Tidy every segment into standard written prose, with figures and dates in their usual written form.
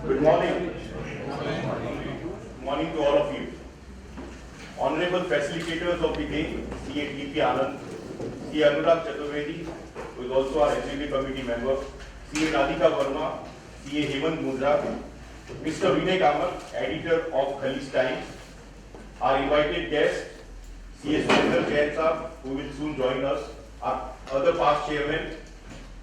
Good morning. Good morning to all of you. Honorable facilitators of the day, CA TP Anand, CA Anurag Chaturvedi, who is also our executive committee member, CA Radhika Verma, CA Hemant Mundra, Mr. Vinay Kamath, editor of Khalis Times, our invited guest, CA Surinder Jain Saab, who will soon join us, our other past chairman,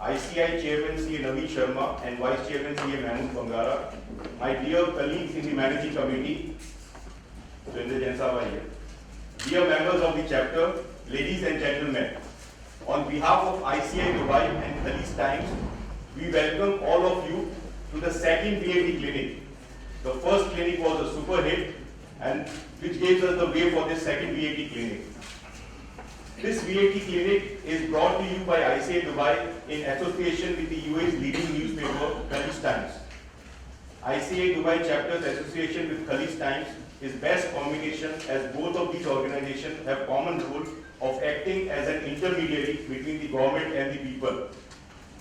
ICAI Chairman C. Naveen Sharma and Vice Chairman C. Mahmood Bangara, my dear colleagues in the Managing Committee, Surinder Jain Saab are here, dear members of the chapter, ladies and gentlemen, on behalf of ICAI Dubai and Khalis Times, we welcome all of you to the second VAT clinic. The first clinic was a super hit, and which gives us the way for this second VAT clinic. This VAT clinic is brought to you by ICAI Dubai in association with the UAE's leading newspaper, Khalis Times. ICAI Dubai Chapter's association with Khalis Times is best combination as both of these organizations have common role of acting as an intermediary between the government and the people.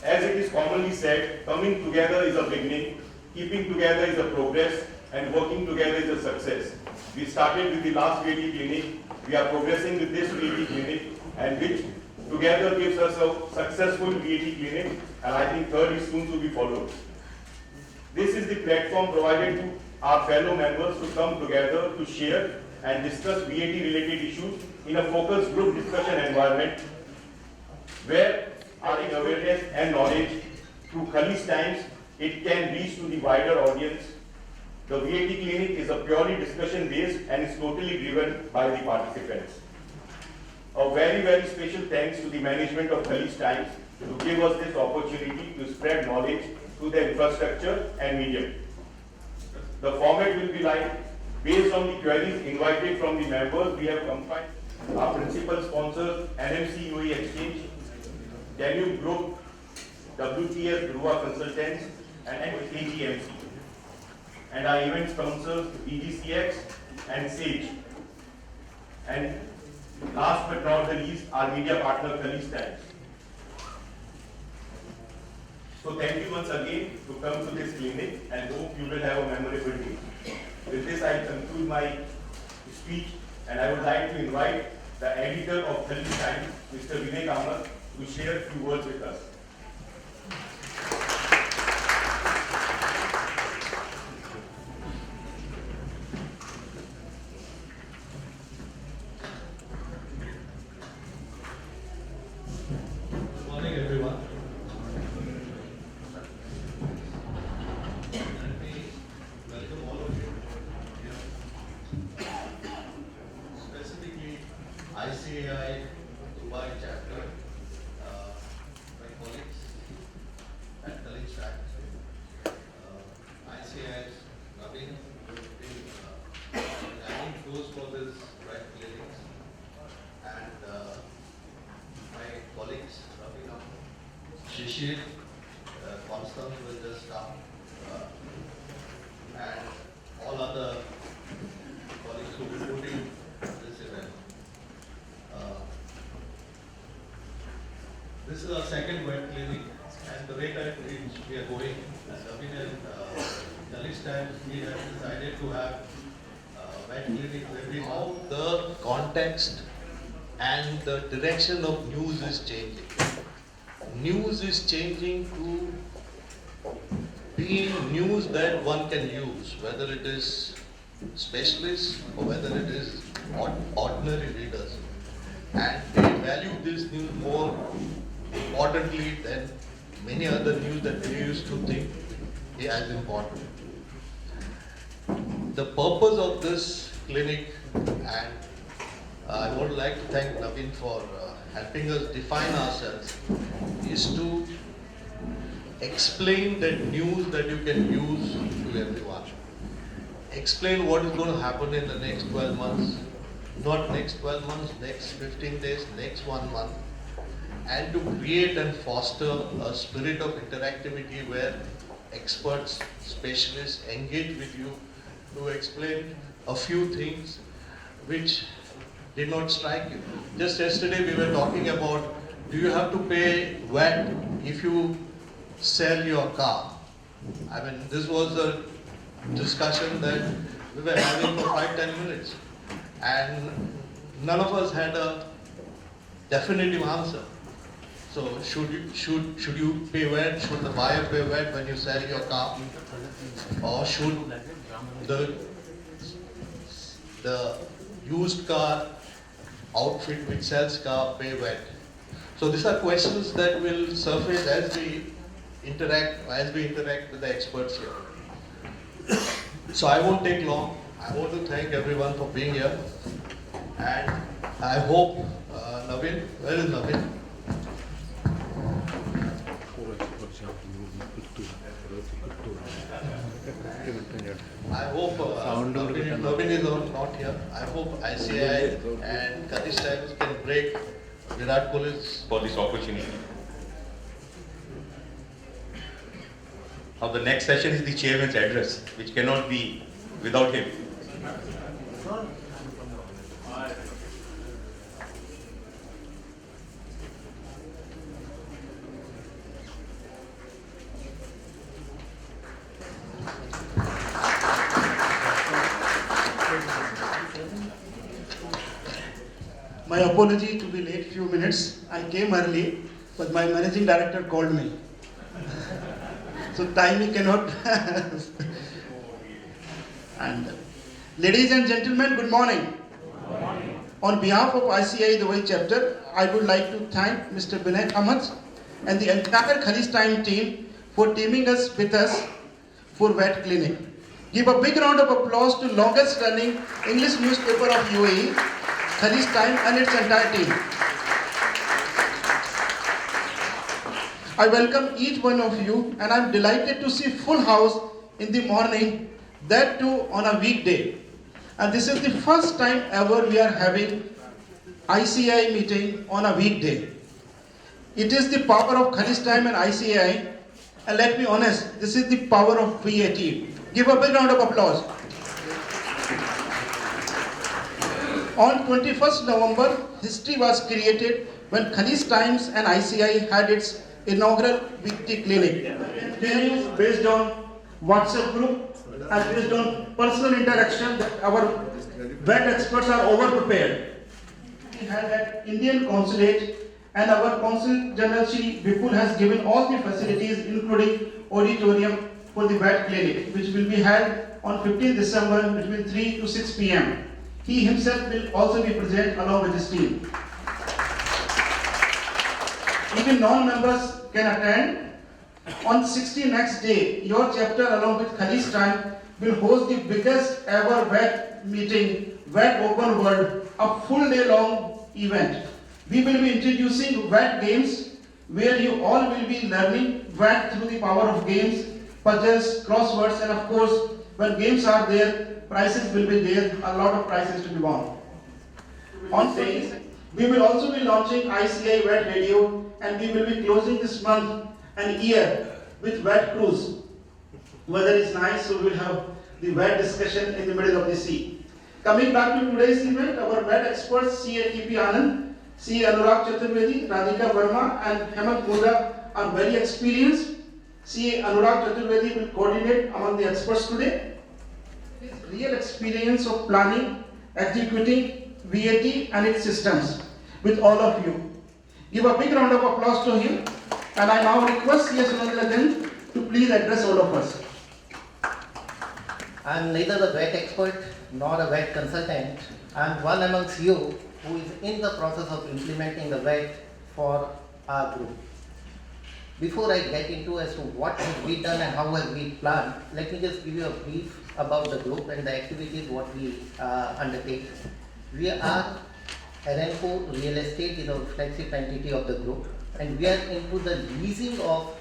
As it is commonly said, coming together is a beginning, keeping together is a progress, and working together is a success. We started with the last VAT clinic, we are progressing with this VAT clinic, and which together gives us a successful VAT clinic, and I think third is soon to be followed. This is the platform provided to our fellow members to come together to share and discuss VAT related issues in a focused group discussion environment where adding awareness and knowledge through Khalis Times, it can reach to the wider audience. The VAT clinic is a purely discussion based and is totally driven by the participants. A very, very special thanks to the management of Khalis Times to give us this opportunity to spread knowledge through the infrastructure and medium. The format will be like, based on the queries invited from the members, we have combined our principal sponsors, NMC UAE Exchange, Danube Group, WTS Dhruva Consultants, and AGMC. And our event sponsors, BGCX and SAGE. And last but not the least, our media partner, Khalis Times. So thank you once again to come to this clinic and hope you will have a memorable day. With this, I conclude my speech and I would like to invite the editor of Khalis Times, Mr. Vinay Kamath, to share a few words with us. Good morning, everyone. Let me welcome all of you. Specifically, ICAI Dubai chapter, my colleagues at Khalis Times, ICAI's Naveen, who have been guiding flows for this right clinics, and my colleagues, Ravina, Shishir, Constance with the staff, and all other colleagues who will be putting this event. This is our second wet clinic, and the rate at which we are going, Ravina and Khalis Times, we have decided to have wet clinics every month. The context and the direction of news is changing. News is changing to be news that one can use, whether it is specialists or whether it is ordinary readers. And they value this news more importantly than many other news that we used to think is as important. The purpose of this clinic, and I would like to thank Naveen for helping us define ourselves, is to explain that news that you can use to everyone. Explain what is going to happen in the next 12 months, not next 12 months, next 15 days, next 1 month, and to create and foster a spirit of interactivity where experts, specialists engage with you to explain a few things which did not strike you. Just yesterday we were talking about, do you have to pay VAT if you sell your car? I mean, this was the discussion that we were having for 5-10 minutes, and none of us had a definitive answer. So should you pay VAT? Should the buyer pay VAT when you sell your car, or should the used car outfit which sells car pay VAT? So these are questions that will surface as we interact with the experts here. So I won't take long. I want to thank everyone for being here, and I hope Navin, where is Navin? I hope Navin is not here. I hope ICAI and Kaddish Times can break Virat Kohli's. For this opportunity. Now the next session is the chairman's address, which cannot be without him. My apology to be late few minutes. I came early, but my managing director called me. So timing cannot. And ladies and gentlemen, good morning. Good morning. On behalf of ICAI Dubai chapter, I would like to thank Mr. Binay Ahmed and the entire Khalis Time team for teaming us with us for VAT Clinic. Give a big round of applause to longest running English newspaper of UAE, Khalis Time, and its entire team. I welcome each one of you, and I'm delighted to see full house in the morning, that too on a weekday. And this is the first time ever we are having ICAI meeting on a weekday. It is the power of Khalis Time and ICAI, and let me honest, this is the power of VAT. Give a big round of applause. On 21st November, history was created when Khalis Times and ICAI had its inaugural weekly clinic. Trainings based on WhatsApp group and based on personal interaction that our VAT experts are over prepared. We had at Indian Consulate, and our Consul General Shri Vipul has given all the facilities including auditorium for the VAT clinic, which will be held on 15th December between 3 to 6 p.m. He himself will also be present along with his team. Even non-members can attend. On 60 next day, your chapter along with Khalis Time will host the biggest ever VAT meeting, VAT Open World, a full day long event. We will be introducing VAT games where you all will be learning VAT through the power of games, puzzles, crosswords, and of course, when games are there, prizes will be there, a lot of prizes to be won. On days, we will also be launching ICAI VAT Radio, and we will be closing this month and year with VAT Cruise. Weather is nice, so we will have the VAT discussion in the middle of the sea. Coming back to today's event, our VAT experts CA TP Anand, CA Anurag Chaturvedi, Radhika Verma, and Hemant Mudha are very experienced. CA Anurag Chaturvedi will coordinate among the experts today. His real experience of planning, executing VAT and its systems with all of you. Give a big round of applause to him, and I now request C.S. Sunandarajan to please address all of us. I am neither a VAT expert nor a VAT consultant. I am one amongst you who is in the process of implementing the VAT for our group. Before I get into as to what have we done and how have we planned, let me just give you a brief about the group and the activities what we undertake. We are Aramco Real Estate is our flagship entity of the group, and we are into the leasing of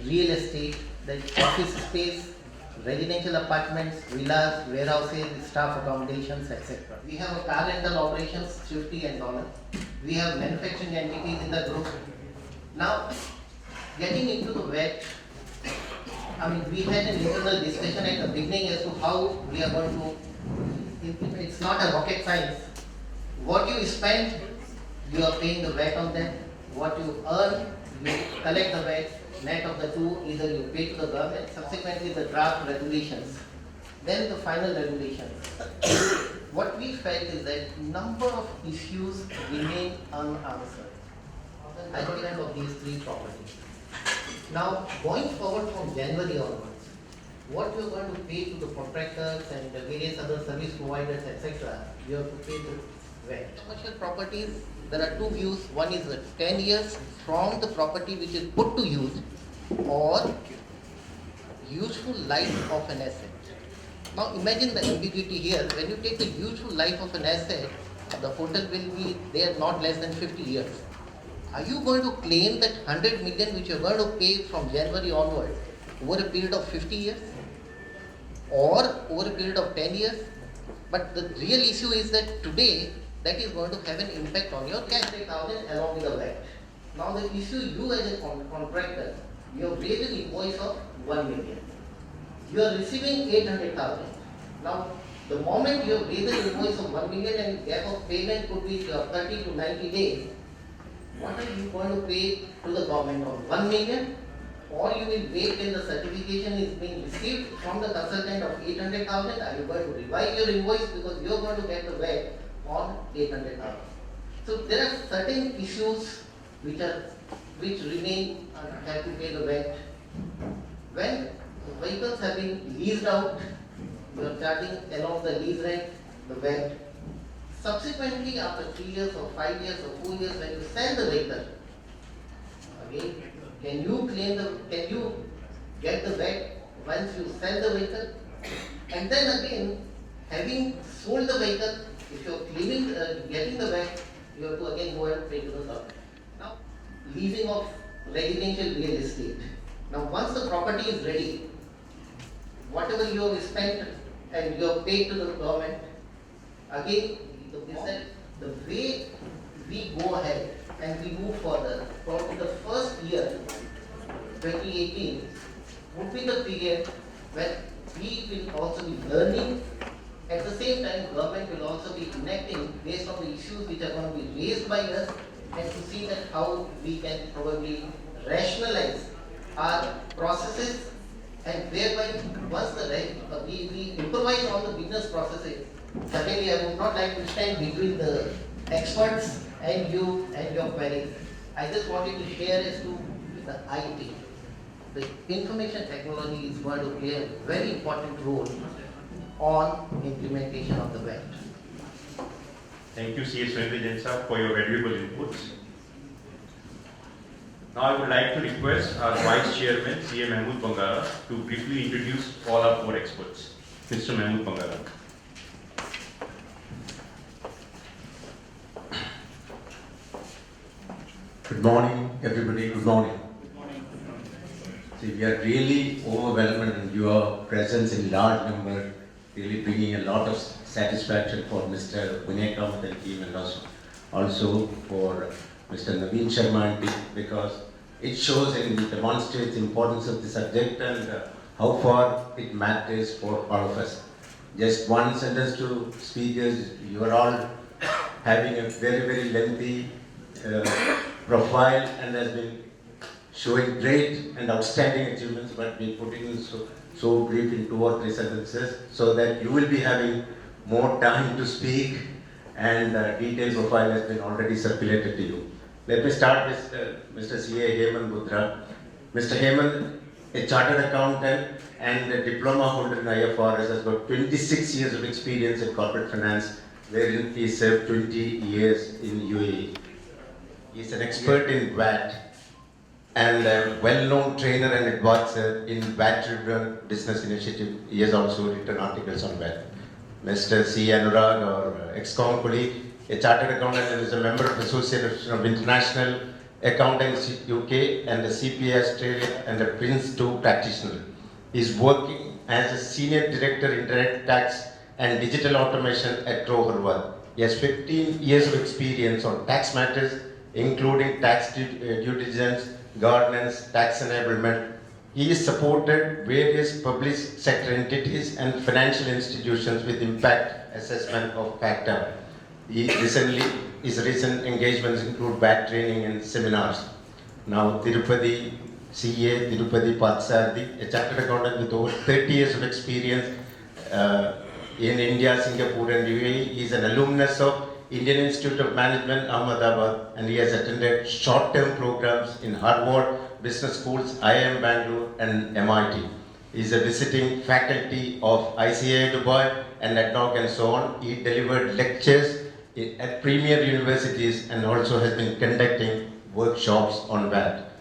real estate, the office space, residential apartments, villas, warehouses, staff accommodations, etc. We have a car rental operations, Swifty and Dollar. We have manufacturing entities in the group. Now, getting into the VAT, we had an internal discussion at the beginning as to how we are going to implement. It's not a rocket science. What you spend, you are paying the VAT on that. What you earn, you collect the VAT. Net of the two, either you pay to the government, subsequently the draft regulations Then the final regulations. What we felt is that number of issues remain unanswered. I think of these three properties. Now, going forward from January onwards, what you are going to pay to the contractors and the various other service providers, etc., you have to pay to VAT. Commercial properties, there are two views. One is 10 years from the property which is put to use, or useful life of an asset. Now imagine the ambiguity here. When you take the useful life of an asset, the hotel will be there not less than 50 years. Are you going to claim that 100 million which you are going to pay from January onwards over a period of 50 years or over a period of 10 years? But the real issue is that today that is going to have an impact on your cash 8,000 along with the VAT. Now the issue, you as a contractor, you have raised an invoice of 1 million. You are receiving 800,000. Now the moment you have raised an invoice of 1 million and gap of payment could be 30 to 90 days, what are you going to pay to the government on 1 million? Or you will wait till the certification is being received from the consultant of 800,000? Are you going to revise your invoice because you are going to get the VAT on 800,000? So there are certain issues which remain and have to pay the VAT. When the vehicles have been leased out, you are charging along the lease rent the VAT. Subsequently, after 3 years or 5 years or 4 years, when you sell the vehicle, again, can you get the VAT once you sell the vehicle? And then again, having sold the vehicle, if you are claiming, getting the VAT, you have to again go and pay to the government. Now, leasing of residential real estate. Now, once the property is ready, whatever you have spent and you have paid to the government, again, the way we go ahead and we move further, probably the first year, 2018, would be the period when we will also be learning. At the same time, government will also be enacting based on the issues which are going to be raised by us, and to see that how we can probably rationalize our processes, and thereby once we improvise on the business processes. Certainly, I would not like to stand between the experts and you and your queries. I just wanted to share as to the IT. The information technology is going to play a very important role on implementation of the VAT. Thank you, C.S. Sir, for your valuable inputs. Now I would like to request our Vice Chairman, C.A. Mahmood Bangara, to briefly introduce all our 4 experts. Mr. Mahmood Bangara. Good morning, everybody. Good morning. See, we are really overwhelmed, and your presence in large number really bringing a lot of satisfaction for Mr. Vinay Kamath and team, and also for Mr. Naveen Sharma and team, because it shows and demonstrates the importance of the subject and how far it matters for all of us. Just one sentence to speakers: you are all having a very, very lengthy profile and has been showing great and outstanding achievements, but we put in so brief in 2 or 3 sentences so that you will be having more time to speak, and detailed profile has been already circulated to you. Let me start with Mr. C.A. Hemant Budra. Mr. Hemant, a chartered accountant and a diploma holder in IFRS, has got 26 years of experience in corporate finance, wherein he served 20 years in UAE. He is an expert in VAT and a well-known trainer and advisor in VAT-driven business initiative. He has also written articles on VAT. Mr. C. Anurag, our ex-com colleague, a chartered accountant and is a member of the Association of International Accountants UK and the CPA Australia and a Prince 2 practitioner. He is working as a senior director in direct tax and digital automation at Roharwad. He has 15 years of experience on tax matters, including tax due diligence, governance, tax enablement. He has supported various public sector entities and financial institutions with impact assessment of FACTA. His recent engagements include VAT training and seminars. Now, Tirupati, CA Tirupati Patsardi, a chartered accountant with over 30 years of experience in India, Singapore and UAE. He is an alumnus of Indian Institute of Management, Ahmedabad, and he has attended short-term programs in Harvard Business Schools, IIM Bangalore and MIT. He is a visiting faculty of ICAI Dubai and NetNoc and so on. He delivered lectures at premier universities and also has been conducting workshops on VAT.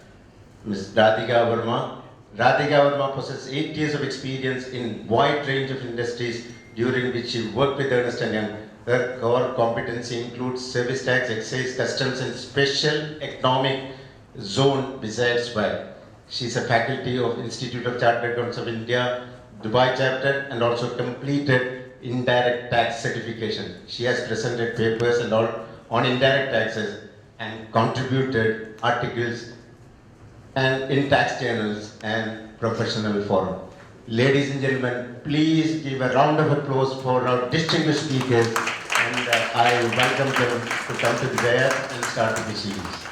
Ms. Radhika Verma. Radhika Verma possesses 8 years of experience in wide range of industries during which she worked with Ernst & Young. Her core competency includes service tax, excise, customs and special economic zone besides VAT. She is a faculty of Institute of Chartered Accountants of India, Dubai chapter, and also completed indirect tax certification. She has presented papers and all on indirect taxes and contributed articles and in tax journals and professional forum. Ladies and gentlemen, please give a round of applause for our distinguished speakers, and I welcome them to come to the dais and start the proceedings.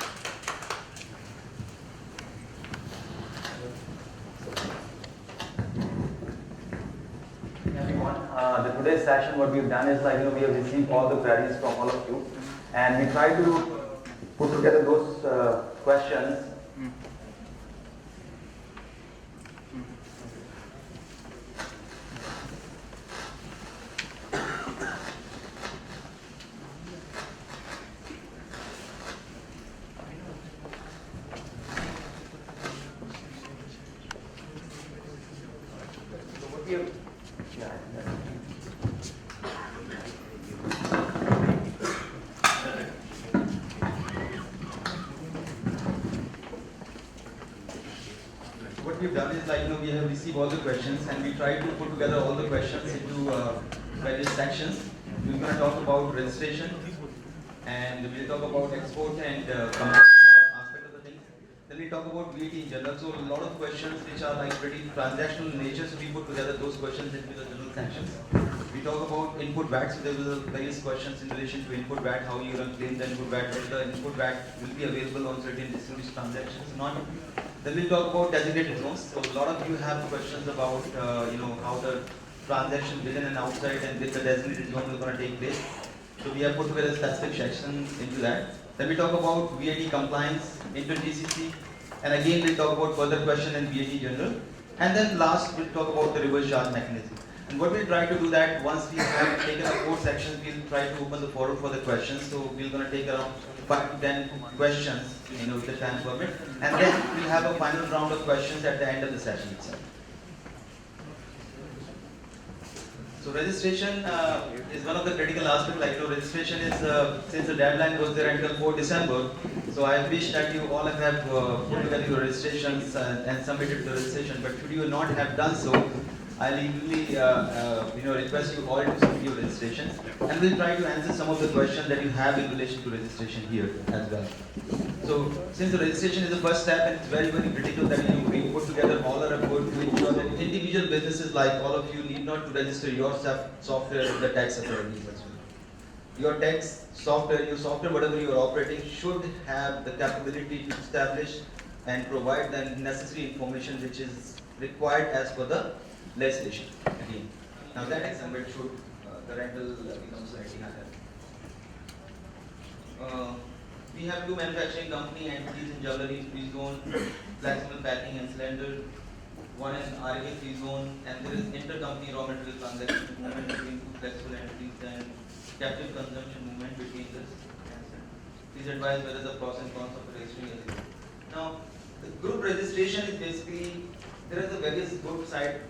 Today's session, what we've done is we have received all the queries from all of you, and we try to put together those questions. What we've done is we have received all the questions and we try to put together all the questions into various sections. We're going to talk about registration and we'll talk about export and aspect of the things. Then we talk about VAT in general. So a lot of questions which are pretty transactional in nature, so we put together those questions into the general sections. We talk about input VAT, so there will be various questions in relation to input VAT, how you can claim the input VAT, whether the input VAT will be available on certain distinguished transactions or not. Then we'll talk about designated zones. So a lot of you have questions about how the transaction within and outside and with the designated zone is going to take place. So we have put together specific sections into that. Then we talk about VAT compliance, inter-GCC, and again we'll talk about further question in VAT general. And then last we'll talk about the reverse charge mechanism. And what we'll try to do that once we have taken the 4 sections, we'll try to open the forum for the questions. So we're going to take around 5 to 10 questions, with the time permit, and then we'll have a final round of questions at the end of the session itself. So registration is one of the critical aspects. Registration is since the deadline goes there until 4 December. So I wish that you all have put together your registrations and submitted the registration. But should you not have done so, I'll eagerly request you all to submit your registration, and we'll try to answer some of the questions that you have in relation to registration here as well. So since the registration is the first step, and it's very, very critical that we put together all our effort to ensure that individual businesses like all of you need not to register your software with the tax authorities as well. Your tax software, your software, whatever you are operating, should have the capability to establish and provide the necessary information which is required as per the legislation. Again, now that example should the rental become slightly higher. We have 2 manufacturing company entities in Jewelry Free Zone, Flexible Packing and Cylinder, one in RFA Free Zone, and there is intercompany raw material transaction movement between 2 flexible entities and captive consumption movement between this. Please advise whether the pros and cons of registering as a group. Now, the group registration is basically, there are the various good side,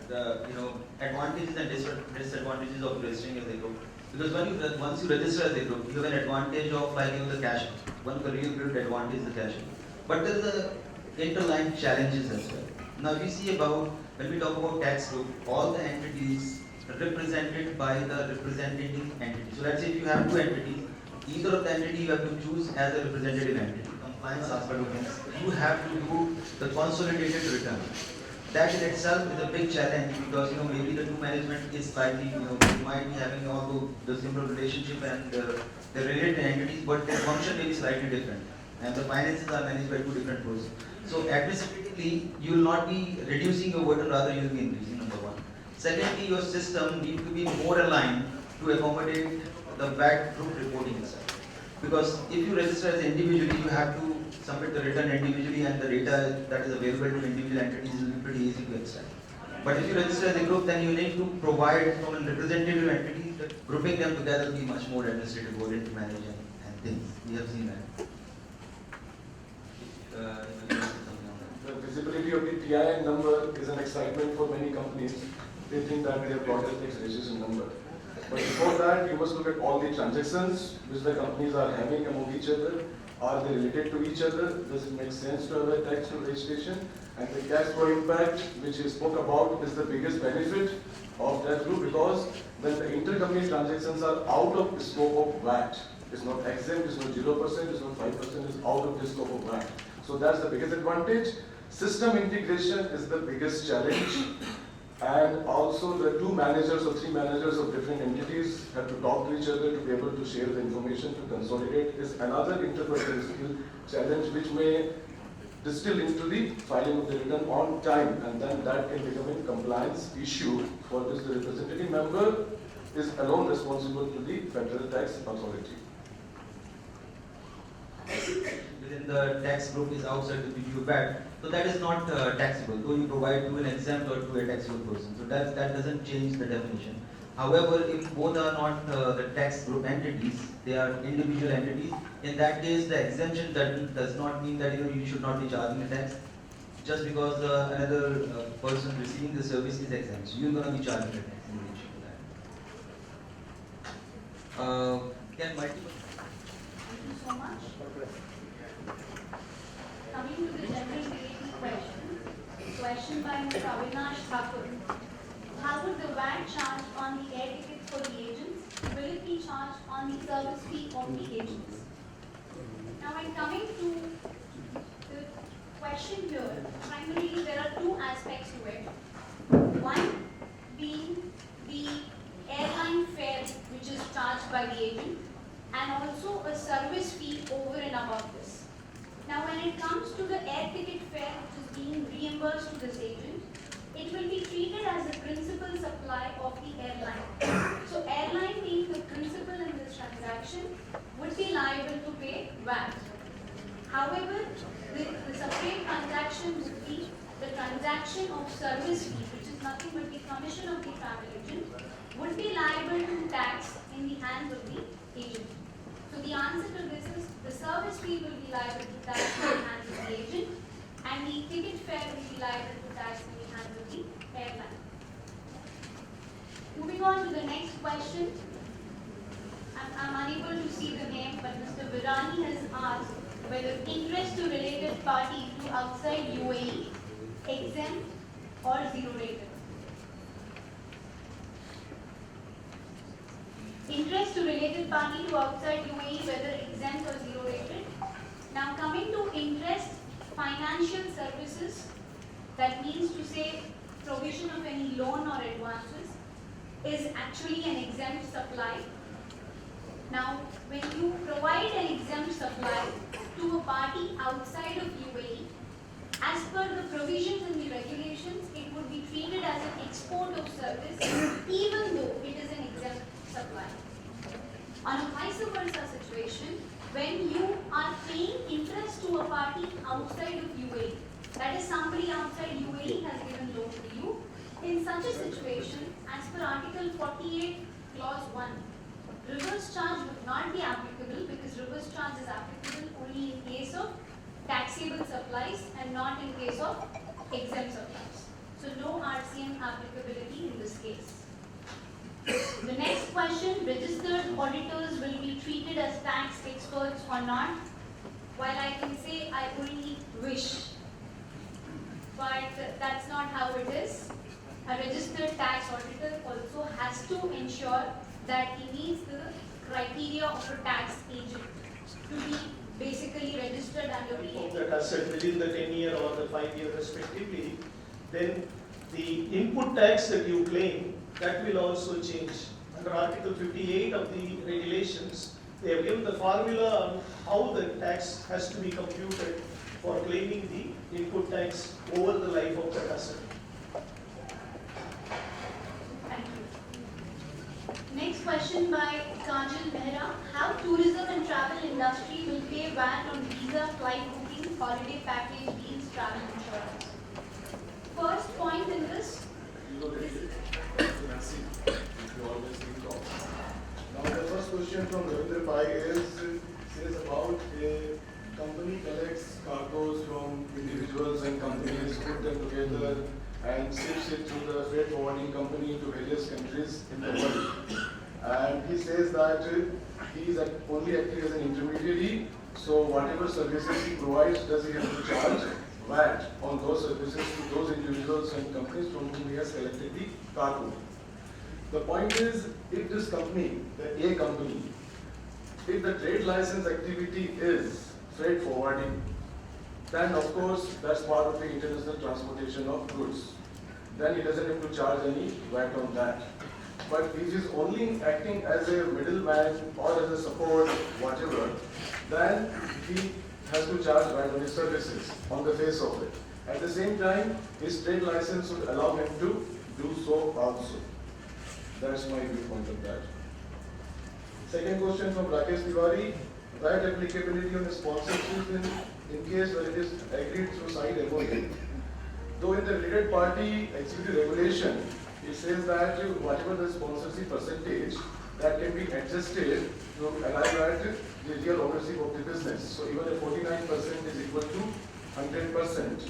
advantages and disadvantages of registering as a group. Because once you register as a group, you have an advantage of the cash. One of the real good advantage is the cash. But there is a interlined challenges as well. Now, if you see when we talk about tax group, all the entities represented by the representative entity. So let's say if you have 2 entities, either of the entity you have to choose as a representative entity. Compliance aspect of things, you have to do the consolidated return. That in itself is a big challenge because maybe the 2 management is slightly you might be having all the similar relationship and the related entities, but their function may be slightly different, and the finances are managed by 2 different persons. So administratively, you will not be reducing your burden, rather you will be increasing, number 1. Secondly, your system needs to be more aligned to accommodate the VAT group reporting itself. Because if you register as individually, you have to submit the return individually, and the data that is available to individual entities will be pretty easy to extract. But if you register as a group, then you need to provide from a representative entity that grouping them together will be much more administrative burden to manage and things. We have seen that. The visibility of the TIN number is an excitement for many companies. They think that they have got a tax registration number. But before that, you must look at all the transactions which the companies are having among each other. Are they related to each other? Does it make sense to have a tax registration? And the cash flow impact, which he spoke about, is the biggest benefit of that group, because when the intercompany transactions are out of the scope of VAT, it's not exempt, it's not 0%, it's not 5%, it's out of the scope of VAT. So that's the biggest advantage. System integration is the biggest challenge. And also the two managers or three managers of different entities have to talk to each other to be able to share the information, to consolidate is another interpersonal skill challenge which may distill into the filing of the return on time, and then that can become a compliance issue for which the representative member is alone responsible to the federal tax authority. Within the tax group is outside the PGU VAT, so that is not taxable, though you provide to an exempt or to a taxable person. So that doesn't change the definition. However, if both are not the tax group entities, they are individual entities, in that case the exemption does not mean that you should not be charging the tax just because another person receiving the service is exempt. So you're going to be charging the tax in relation to that. Can multiple Thank you so much. Coming to the general related question by Mr. Avinash Thakur. How would the VAT charged on the air ticket for the agents? Will it be charged on the service fee of the agents? Now, when coming to the question here, primarily there are two aspects to it. One being the airline fare which is charged by the agent, and also a service fee over and above this. Now, when it comes to the air ticket fare which is being reimbursed to this agent, it will be treated as a principal supply of the airline. So, airline being the principal in this transaction would be liable to pay VAT. However, the separate transaction would be the transaction of service fee, which is nothing but the commission of the travel agent, would be liable to tax in the hands of the agent. So the answer to this is the service fee will be liable to tax in the hands of the agent, and the ticket fare will be liable to tax in the hands of the airline. Moving on to the next question. I'm unable to see the name, but Mr. Virani has asked whether interest to related party to outside UAE, exempt or zero rated. Interest to related party to outside UAE, whether exempt or zero rated. Now, coming to interest financial services, that means to say provision of any loan or advances, is actually an exempt supply. Now, when you provide an exempt supply to a party outside of UAE, as per the provisions in the regulations, it would be treated as an export of service, even though it is an exempt supply. On a vice versa situation, when you are paying interest to a party outside of UAE, that is somebody outside UAE has given loan to you, in such a situation, as per Article 48, Clause 1, reverse charge would not be applicable, because reverse charge is applicable only in case of taxable supplies and not in case of exempt supplies. So no RCM applicability in this case. The next question, registered auditors will be treated as tax experts or not? While I can say I only wish, but that's not how it is. A registered tax auditor also has to ensure that he meets the criteria of a tax agent to be basically registered under the of that asset within the 10-year or the 5-year respectively, then the input tax that you claim, that will also change. Under Article 58 of the regulations, they have given the formula on how the tax has to be computed for claiming the input tax over the life of that asset. question by Kajal Mehra. How tourism and travel industry will pay VAT on visa, flight booking, holiday package deals, travel insurance? First point in this. Now the first question from Ravindra Pai says about a company collects cargoes from individuals and companies, put them together and ships it to the freight forwarding company to various countries in the world. And he says that he is only acting as an intermediary, so whatever services he provides, does he have to charge VAT on those services to those individuals and companies from whom he has collected the cargo. The point is, if this company, the A company, if the trade license activity is freight forwarding, then of course that's part of the international transportation of goods. Then he doesn't have to charge any VAT on that. But if he is only acting as a middleman or as a support, whatever, then he has to charge VAT on his services on the face of it. At the same time, his trade license would allow him to do so also. That's my viewpoint of that. Second question from Rakesh Tiwari. VAT applicability on sponsorship in case when it is agreed through side MOU. Though in the related party executive regulation, it says that whatever the sponsorship percentage, that can be adjusted to arrive at the real ownership of the business. So even a 49% is equal to 100%.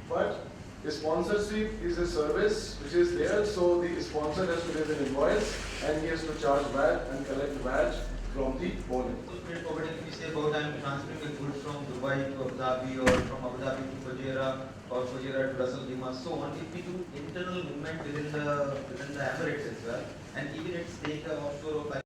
But the sponsorship is a service which is there, so the sponsor has to raise an invoice and he has to charge VAT and collect VAT from the owner. Freight forwarding, if you say about I'm transferring the goods from Dubai to Abu Dhabi or from Abu Dhabi to Fujairah or Fujairah to Ras Al Khaimah, so on. If we do internal movement within the Emirates as well, and even it's take offshore of